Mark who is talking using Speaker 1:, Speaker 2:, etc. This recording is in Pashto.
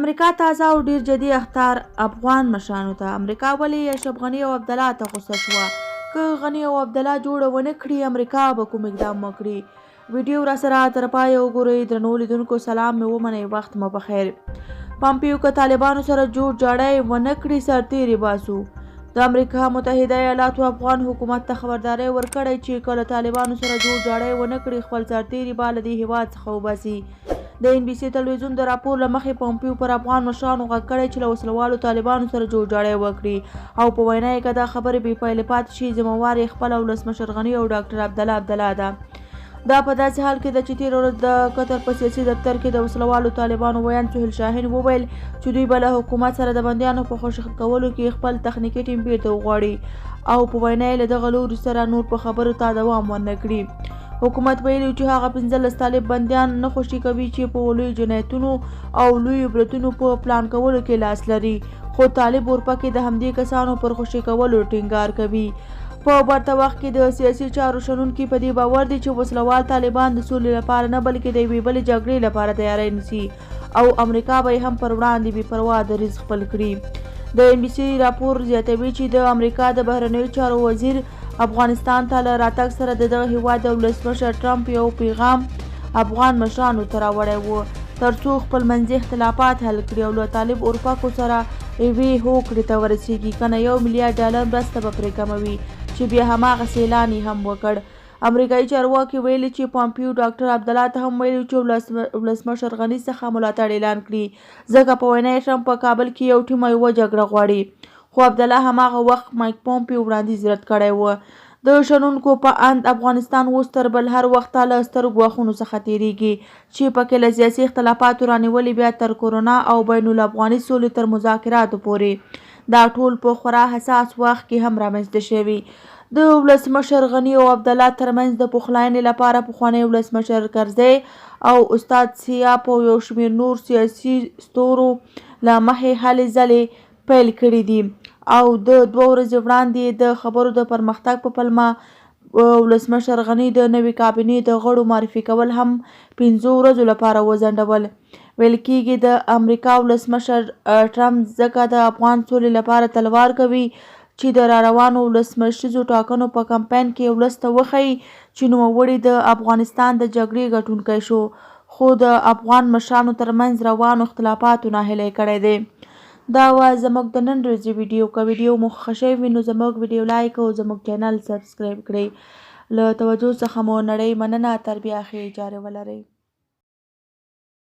Speaker 1: امریکا تازه او ډیر جدي اخطار افغان مشرانو ته. امریکا ولې اشرف غني او عبدالله ته غوسه شوه؟ که غني او عبدالله جوړه ونه کړي امریکا به کوم اقدام وکړي؟ ویډیو را سره تر پایه وګورئ. درنو لیدونکو سلام مې ومنئ، وخت مو بخیر. پامپیو که طالبانو سره جوړ جاړی ونه کړي سرتیري باسو. د امریکا متحده ایالاتو افغان حکومت ته خبرداری ورکړی چې که له طالبانو سره جوړ جاړی ونه کړي خپل سرتیري به له دې هیواد څخه وباسي. د NBC تلویزیون د راپور له مخې پومپیو پر افغان مشرانو غږ کړی چې له وسلوالو طالبانو سره جوړ جاړی وکړي او په وینا یې که دا خبرې بې پایلې پاتې شي ذمهوار یې خپله ولسمشر غني او ډاکټر عبدالله ده. دا په داسې حال کې ده چې تېره ورځ د قطر په سیاسي دفتر کې د وسلوالو طالبانو ویاند سهیل شاهین وویل چې دوی به له حکومت سره د بندیانو په خوشي کولو کې خپل تخنیکي ټیم بیرته وغواړي او په وینا یې له دغه لوري سره نور په خبرو ته دوام ونه کړي. حکومت ویلي چې هغه 15 طالب بندیان نه خوشي کوي چې په لویو جنایتونو او لویو برتونو په پلان کولو کې لاس لري، خو طالب ورپکې د همدې کسانو پر خوشي کولو ټینګار کوي. په ورته وخت کې د سیاسي چارو شنونکي په دې باور دي چې وسلوال طالبان د سولې لپاره نه بلکې د یوې بلې جګړې لپاره تیاری نیسي او امریکا به یې هم پر وړاندې بې پروا دریځ خپل کړي. د NBC راپور زیاتوي چې د امریکا د بهرنیو چارو وزیر افغانستان ته له راتګ سره د دغه هیواد د ولسمشر ټرمپ یو پیغام افغان مشرانو ته راوړی و تر څو خپل منځي اختلافات حل کړي او له طالب اورپکو سره یوې هوکړې ته ورسیږي، کنه $1 میلیارډ مرسته به پرې کموي چې بیا هماغسې اعلان یې هم وکړ. امریکایي چارواکي ویلي چې پومپیو ډاکټر عبدالله ته هم ویلي چې ولسمشر غني څخه ملاتړ اعلان کړي ځکه په وینا یې ټرمپ په کابل کې یو ټیم یوه جګړه غواړي، خو عبدالله هماغه وخت مایک پومپیو وړاندیز رد کړی و. د شنونکو په اند افغانستان اوس تر بل هر وخت له سترو ګواښونو څخه تیریږي چې پکې له سیاسي اختلافاتو رانیولې بیا تر کورونا او بین الافغاني سولې تر مذاکراتو پورې دا ټول په خورا حساس وخت کې هم رامنځته شوي. د ولسمشر غني او عبدالله ترمنځ د پخلاینې لپاره پخوانی ولسمشر کرزی او استاد سیاف او یو شمېر نور سیاسي ستورو له مخې هلې ځلې پیل کړي دي او د 2 ورځې وړاندې د خبرو د پرمختګ په پلمه ولسمشر غني د نوې کابینې د غړو معرفي کول هم 15 ورځو لپاره وځنډول. ویل کېږي د امریکا ولسمشر ټرمپ ځکه د افغان سولې لپاره تلوار کوي چې د راروانو ولسمشریزو ټاکنو په کمپاین کې ولس ته وښیي چې نوموړی د افغانستان د جګړې ګټونکی شو، خو د افغان مشرانو ترمنځ روانو اختلافاتو ناهیلی کړی دی. دا وه زموږ د نن ورځې ویډیو. که ویډیو مو خوښه شوې وي نو زموږ ویډیو لایک او زموږ چینل سبسکرایب کړئ. له توجه څخه مو نړۍ مننه. تر بیا ښې جارې ولرئ.